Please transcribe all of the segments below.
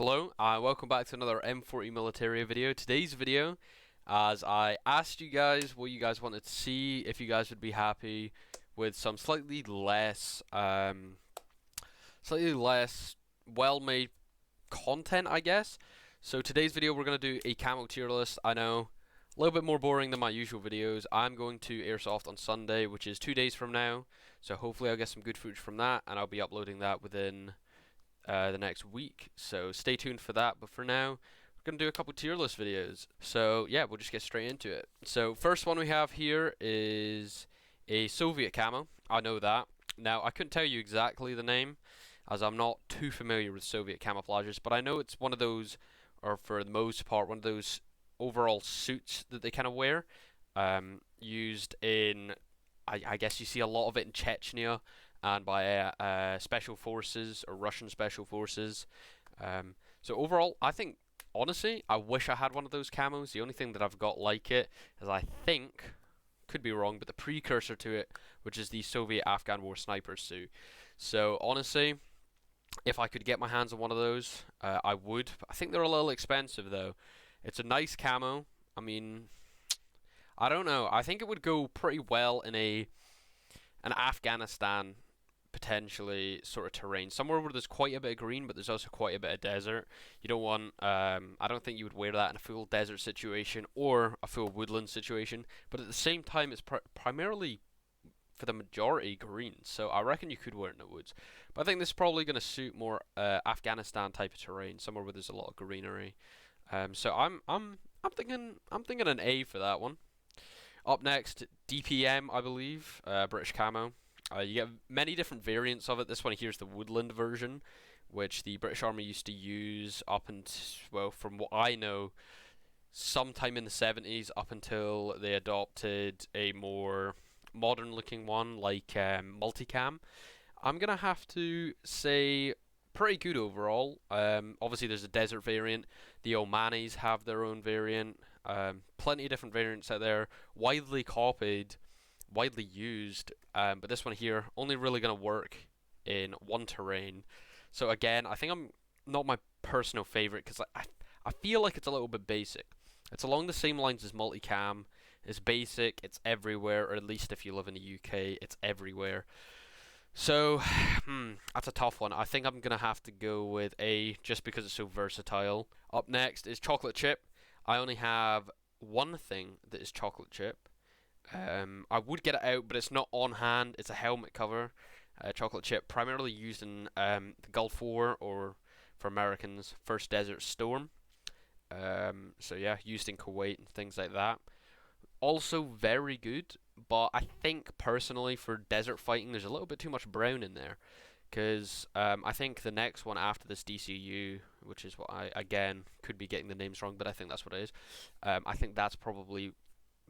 Hello, welcome back to another M40 Militaria video. Today's video, as I asked you guys what you guys wanted to see, if you guys would be happy with some slightly less well-made content, I guess. So today's video, we're going to do a camo tier list. I know, a little bit more boring than my usual videos. I'm going to airsoft on Sunday, which is 2 days from now. So hopefully I'll get some good footage from that, and I'll be uploading that within the next week, so stay tuned for that. But for now, we're going to do a couple tier list videos. So yeah, we'll just get straight into it. So first one we have here is a Soviet camo. I know that. Now I couldn't tell you exactly the name, as I'm not too familiar with Soviet camouflages, but I know it's one of those, or for the most part, one of those overall suits that they kind of wear, used in, I guess you see a lot of it in Chechnya and by special forces or Russian special forces. So overall, I think, honestly, I wish I had one of those camos. The only thing that I've got like it is, I think, could be wrong, but the precursor to it, which is the Soviet Afghan War sniper suit. So honestly, if I could get my hands on one of those, I would. I think they're a little expensive though. It's a nice camo. I mean, I don't know. I think it would go pretty well in an Afghanistan potentially sort of terrain, somewhere where there's quite a bit of green, but there's also quite a bit of desert. You don't want, I don't think you would wear that in a full desert situation or a full woodland situation, but at the same time, it's primarily, for the majority, green, so I reckon you could wear it in the woods. But I think this is probably going to suit more Afghanistan type of terrain, somewhere where there's a lot of greenery. So I'm thinking an A for that one. Up next, DPM, I believe, British camo. You get many different variants of it. This one here is the woodland version, which the British Army used to use up until, well, from what I know, sometime in the 70s, up until they adopted a more modern looking one like multicam. I'm going to have to say pretty good overall. Obviously there's a desert variant. The Omanis have their own variant. Plenty of different variants out there, widely copied, widely used, but this one here only really going to work in one terrain. So again, I think I'm not my personal favorite because I feel like it's a little bit basic. It's along the same lines as multicam. It's basic, it's everywhere, or at least if you live in the UK, it's everywhere. So that's a tough one. I think I'm gonna have to go with A, just because it's so versatile. Up next is chocolate chip. I only have one thing that is chocolate chip. I would get it out, but it's not on hand. It's a helmet cover, chocolate chip, primarily used in the Gulf War, or for Americans, First Desert Storm. So yeah, used in Kuwait and things like that. Also very good, but I think personally for desert fighting, there's a little bit too much brown in there. Because I think the next one after this, DCU, which is what I, again, could be getting the names wrong, but I think that's what it is. I think that's probably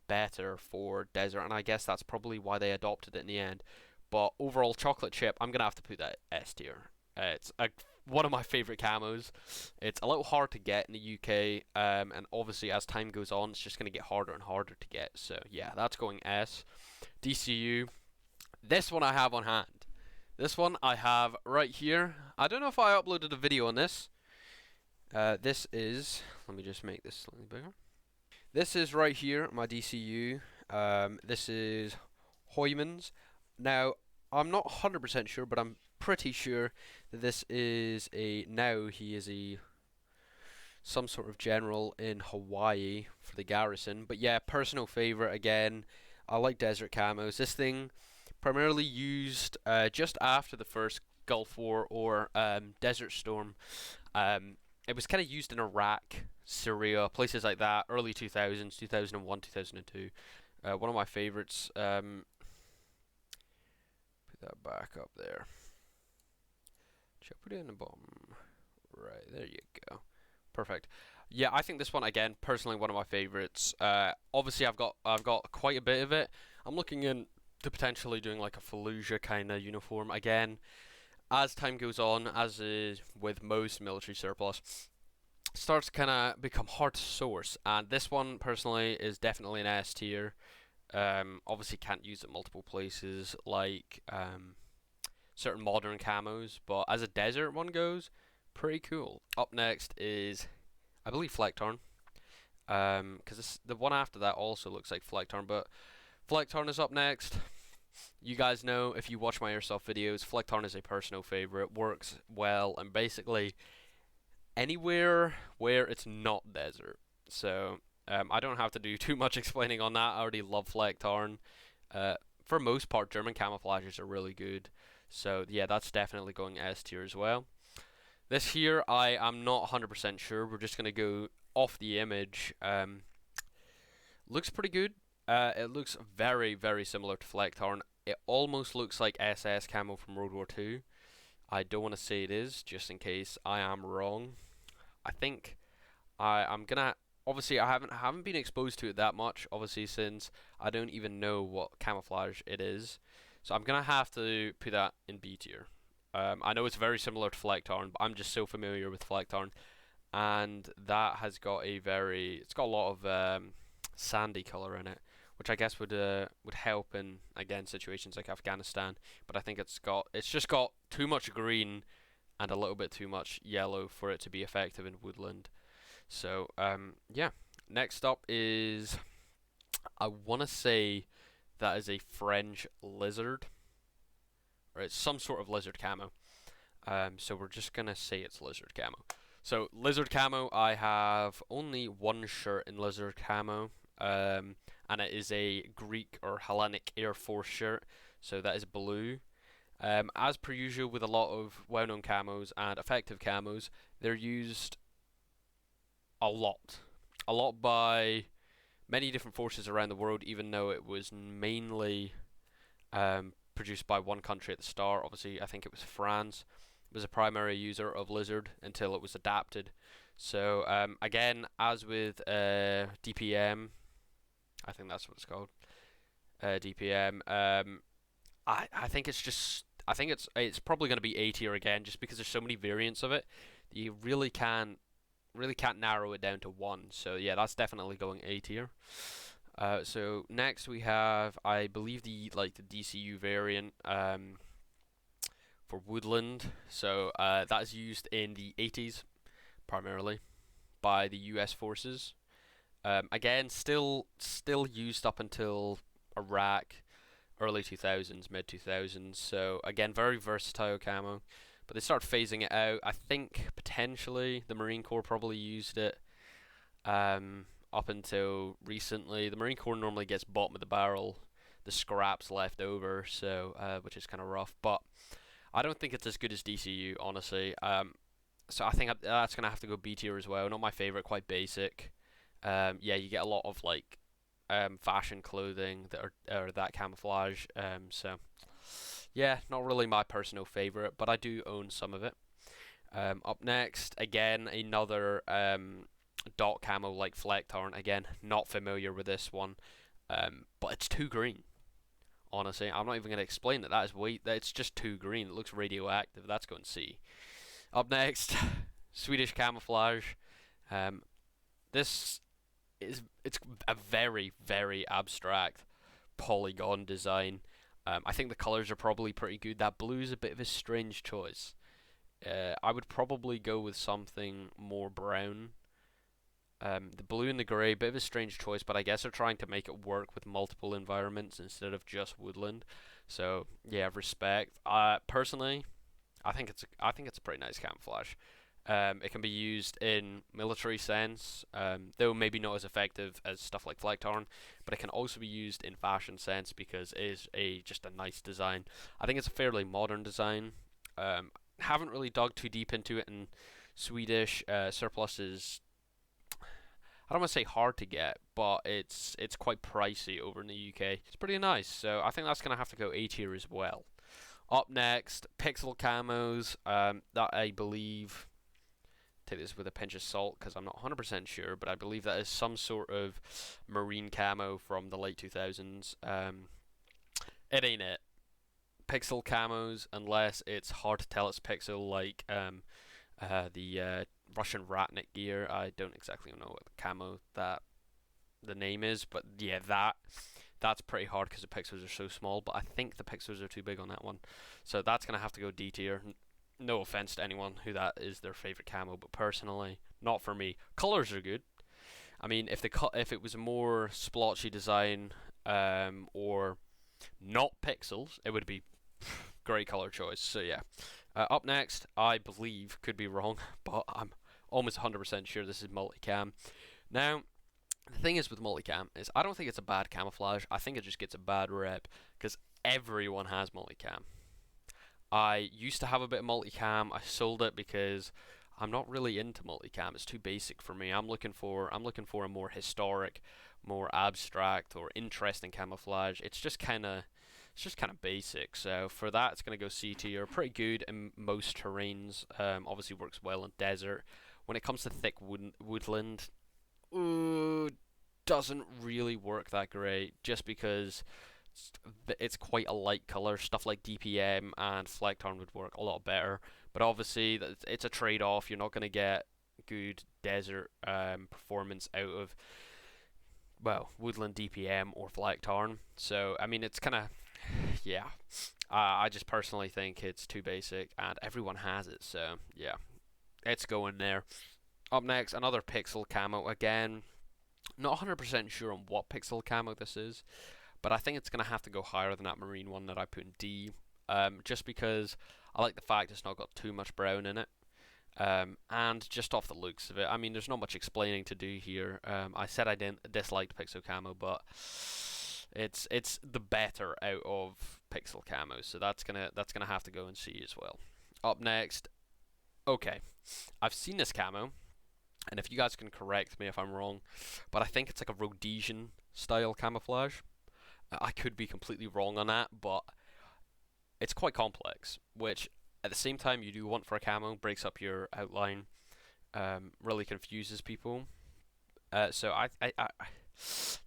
better for desert, and I guess that's probably why they adopted it in the end. But overall, chocolate chip, I'm gonna have to put that S tier. It's one of my favorite camos. It's a little hard to get in the UK, and obviously as time goes on, it's just gonna get harder and harder to get. So yeah, that's going S. DCU. This one I have on hand. This one I have right here. I don't know if I uploaded a video on this. This is. Let me just make this slightly bigger. This is right here, my DCU. This is Hoyman's. Now, I'm not 100% sure, but I'm pretty sure that this is he is some sort of general in Hawaii for the garrison. But yeah, personal favorite again. I like desert camos. This thing primarily used just after the first Gulf War or Desert Storm. It was kind of used in Iraq, Syria, places like that, early 2000s, 2001, 2002. One of my favorites. Put that back up there. Should I put it in the bottom? Right, there you go. Perfect. Yeah, I think this one, again, personally one of my favorites. Obviously, I've got quite a bit of it. I'm looking into potentially doing like a Fallujah kind of uniform. Again, as time goes on, as is with most military surplus, starts to kind of become hard to source, and this one personally is definitely an S tier. Obviously can't use it multiple places like certain modern camos, but as a desert one goes, Pretty cool. Up next is, I believe, Flecktarn. Because the one after that also looks like Flecktarn, but Flecktarn is up next. You guys know, if you watch my airsoft videos, Flecktarn is a personal favorite, works well, and basically anywhere where it's not desert. So I don't have to do too much explaining on that. I already love Flecktarn. For most part, German camouflages are really good. So yeah, that's definitely going S tier as well. This here, I am not 100% sure. We're just going to go off the image. Looks pretty good. It looks very, very similar to Flecktarn. It almost looks like SS camo from World War II. I don't want to say it is, just in case I am wrong. I think I'm gonna. Obviously, I haven't been exposed to it that much. Obviously, since I don't even know what camouflage it is, so I'm gonna have to put that in B tier. I know it's very similar to Flecktarn, but I'm just so familiar with Flecktarn, and that has got it's got a lot of sandy color in it, which I guess would help in, again, situations like Afghanistan. But I think it's just got too much green and a little bit too much yellow for it to be effective in woodland. So yeah, next up is, I want to say that is a French lizard, or it's some sort of lizard camo. So we're just gonna say it's lizard camo. So lizard camo, I have only one shirt in lizard camo, and it is a Greek or Hellenic Air Force shirt. So that is blue. As per usual with a lot of well-known camos and effective camos, they're used a lot by many different forces around the world, even though it was mainly produced by one country at the start. Obviously, I think it was France was a primary user of lizard until it was adapted. So again, as with DPM, I think that's what it's called, DPM. I think it's probably going to be A tier again, just because there's so many variants of it. You really can't narrow it down to one. So yeah, that's definitely going A tier. So next we have, I believe, the DCU variant for woodland. So that is used in the 80s primarily by the U.S. forces. Again, still used up until Iraq, early 2000s, mid 2000s. So again, very versatile camo. But they started phasing it out. I think potentially the Marine Corps probably used it up until recently. The Marine Corps normally gets bottom of the barrel, the scraps left over, so which is kind of rough. But I don't think it's as good as DCU, honestly. So I think that's gonna have to go B tier as well. Not my favorite, quite basic. Yeah, you get a lot of fashion clothing that are that camouflage. So yeah, not really my personal favorite, but I do own some of it. Up next, again, another dot camo like Flecktarn. Again, not familiar with this one, but it's too green. Honestly, I'm not even going to explain that. It's just too green. It looks radioactive. That's going C. Up next, Swedish camouflage. It's a very, very abstract polygon design. I think the colors are probably pretty good. That blue is a bit of a strange choice. I would probably go with something more brown. The blue and the grey, bit of a strange choice, but I guess they're trying to make it work with multiple environments instead of just woodland. So yeah, respect. Personally, I think it's a pretty nice camouflage. It can be used in military sense, though maybe not as effective as stuff like Flecktarn, but it can also be used in fashion sense because it is just a nice design. I think it's a fairly modern design. Haven't really dug too deep into it, and Swedish surplus is, I don't want to say hard to get, but it's quite pricey over in the UK. It's pretty nice, so I think that's going to have to go A tier as well. Up next, pixel camos, that I believe, take this with a pinch of salt because I'm not 100% sure, but I believe that is some sort of marine camo from the late 2000s. It ain't it. Pixel camos, unless it's hard to tell it's pixel, like the Russian Ratnik gear. I don't exactly know what camo that the name is, but yeah, that's pretty hard because the pixels are so small. But I think the pixels are too big on that one, so that's gonna have to go D tier. No offense to anyone who that is their favorite camo, but personally, not for me. Colors are good. I mean, if it was a more splotchy design, or not pixels, it would be great color choice. So yeah. Up next, I believe, could be wrong, but I'm almost 100% sure this is multicam. Now, the thing is with multicam is I don't think it's a bad camouflage. I think it just gets a bad rep because everyone has multicam. I used to have a bit of multicam. I sold it because I'm not really into multicam. It's too basic for me. I'm looking for a more historic, more abstract or interesting camouflage. It's just kind of basic. So for that, it's gonna go C tier. Pretty good in most terrains. Obviously works well in desert. When it comes to thick woodland, ooh, doesn't really work that great. Just because it's quite a light color. Stuff like DPM and Flectarn would work a lot better. But obviously, it's a trade-off. You're not gonna get good desert performance out of, well, woodland DPM or Flectarn. So I mean, it's kind of, yeah. I just personally think it's too basic, and everyone has it. So yeah, it's going there. Up next, another pixel camo. Again, not 100% sure on what pixel camo this is, but I think it's going to have to go higher than that marine one that I put in D. Just because I like the fact it's not got too much brown in it. And just off the looks of it, I mean, there's not much explaining to do here. I said I didn't disliked pixel camo, but it's the better out of pixel camo, so that's gonna have to go in C as well. Up next, okay, I've seen this camo, and if you guys can correct me if I'm wrong, but I think it's like a Rhodesian style camouflage. I could be completely wrong on that, but it's quite complex, which at the same time you do want for a camo, breaks up your outline, really confuses people. So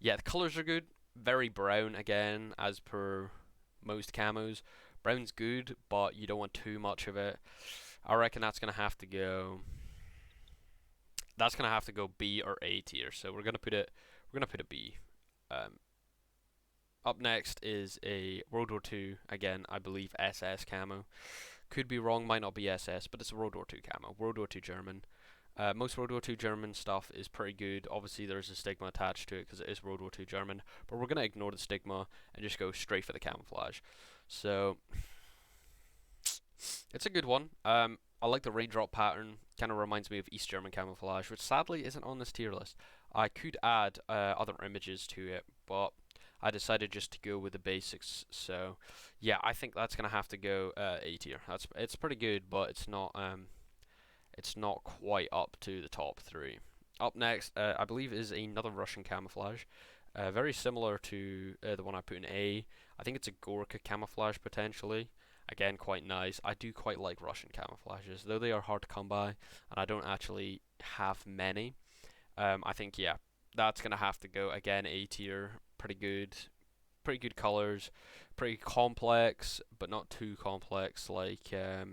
yeah, the colors are good, very brown again, as per most camos. Brown's good, but you don't want too much of it. I reckon that's gonna have to go. That's gonna have to go B or A tier. So we're gonna put it. We're gonna put a B. Um, Up next is a World War II, again, I believe SS camo. Could be wrong, might not be SS, but it's a World War II camo. World War II German. Most World War II German stuff is pretty good. Obviously, there's a stigma attached to it because it is World War II German, but we're going to ignore the stigma and just go straight for the camouflage. So, it's a good one. I like the raindrop pattern. Kind of reminds me of East German camouflage, which sadly isn't on this tier list. I could add other images to it, but I decided just to go with the basics. So, yeah, I think that's gonna have to go A tier. It's pretty good, but it's not quite up to the top three. Up next, I believe is another Russian camouflage, very similar to the one I put in A. I think it's a Gorka camouflage potentially. Again, quite nice. I do quite like Russian camouflages, though they are hard to come by, and I don't actually have many. I think, yeah, that's gonna have to go again A tier. Pretty good colors, pretty complex, but not too complex like the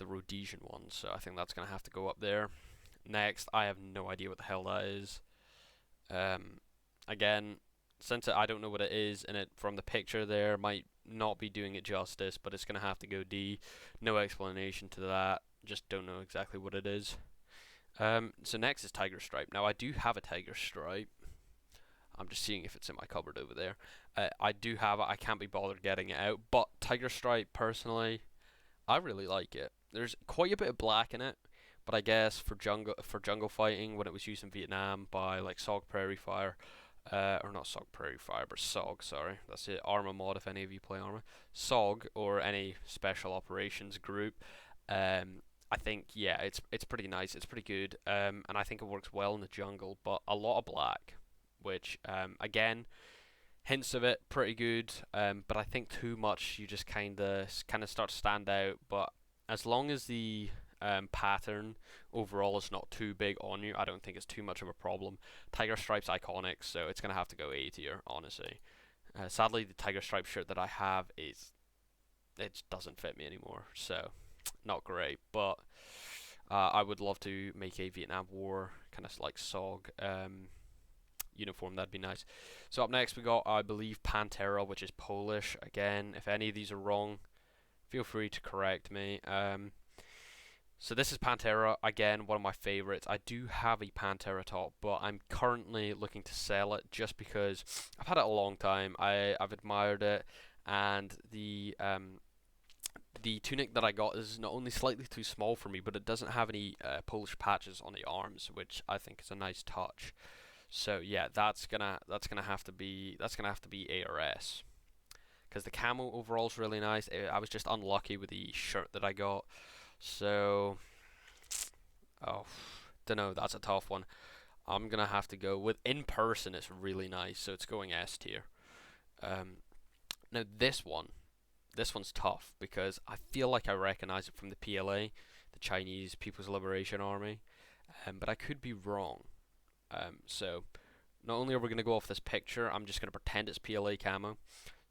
Rhodesian one. So I think that's gonna have to go up there. Next, I have no idea what the hell that is. Again, since I don't know what it is, and it from the picture there might not be doing it justice, but it's gonna have to go D. No explanation to that. Just don't know exactly what it is. So next is Tiger Stripe. Now I do have a Tiger Stripe. I'm just seeing if it's in my cupboard over there. I do have it. I can't be bothered getting it out. But Tiger Stripe, personally, I really like it. There's quite a bit of black in it, but I guess for jungle fighting, when it was used in Vietnam by like SOG Prairie Fire, or not SOG Prairie Fire, but SOG, sorry, that's it, Arma mod if any of you play Arma, SOG or any special operations group. I think, yeah, it's pretty nice. It's pretty good, and I think it works well in the jungle. But a lot of black, which again, hints of it pretty good. But I think too much, you just kind of start to stand out. But as long as the pattern overall is not too big on you, I don't think it's too much of a problem. Tiger Stripe's iconic, so it's gonna have to go A tier, honestly. Sadly, the Tiger Stripe shirt that I have it doesn't fit me anymore, so not great. But I would love to make a Vietnam War kind of like SOG uniform. That'd be nice. So up next we got, I believe, Pantera, which is Polish. Again, if any of these are wrong, feel free to correct me. So this is Pantera, again, one of my favorites. I do have a Pantera top, but I'm currently looking to sell it just because I've had it a long time. I've admired it, and the tunic that I got is not only slightly too small for me, but it doesn't have any Polish patches on the arms, which I think is a nice touch. So yeah, that's gonna have to be ARS, because the camo overall is really nice. I was just unlucky with the shirt that I got. So, oh, don't know. That's a tough one. I'm gonna have to go with in person. It's really nice, so it's going S tier. Um, Now this one's tough because I feel like I recognize it from the PLA, the Chinese People's Liberation Army, but I could be wrong. So not only are we gonna go off this picture, I'm just gonna pretend it's PLA camo.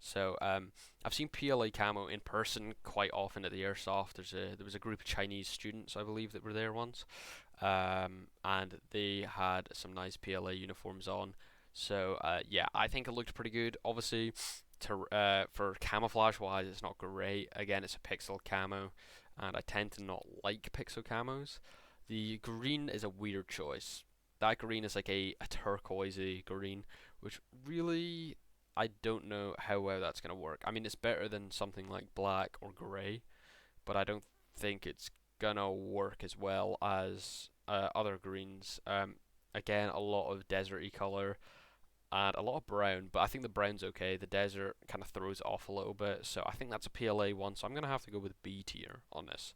So I've seen PLA camo in person quite often at the airsoft. There was a group of Chinese students, I believe, that were there once, and they had some nice PLA uniforms on. So yeah, I think it looked pretty good. Obviously, for camouflage wise, it's not great. Again, it's a pixel camo, and I tend to not like pixel camos. The green is a weird choice. That green is like a turquoisey green, which really I don't know how well that's gonna work. I mean, it's better than something like black or grey, but I don't think it's gonna work as well as other greens. Again, a lot of deserty color and a lot of brown, but I think the brown's okay. The desert kind of throws it off a little bit, so I think that's a PLA one. So I'm gonna have to go with B tier on this.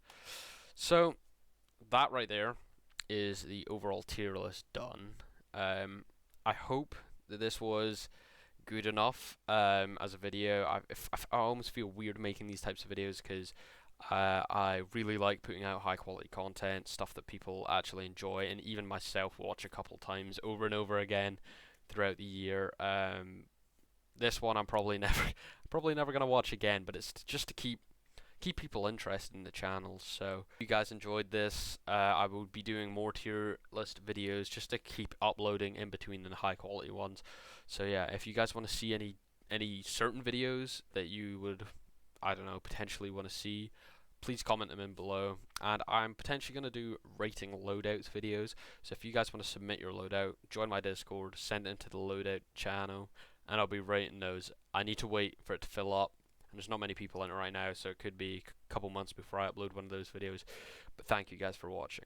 So that right there is the overall tier list done. I hope that this was good enough as a video. I almost feel weird making these types of videos because I really like putting out high quality content, stuff that people actually enjoy, and even myself watch a couple times over and over again throughout the year. This one I'm probably never gonna watch again, but it's just to keep people interested in the channel. So if you guys enjoyed this, I will be doing more tier list videos just to keep uploading in between the high quality ones. So yeah, if you guys want to see any certain videos that you would, I don't know, potentially want to see, please comment them in below. And I'm potentially going to do rating loadouts videos. So if you guys want to submit your loadout, join my Discord, send it into the loadout channel, and I'll be rating those. I need to wait for it to fill up, and there's not many people in it right now, so it could be a couple months before I upload one of those videos. But thank you guys for watching.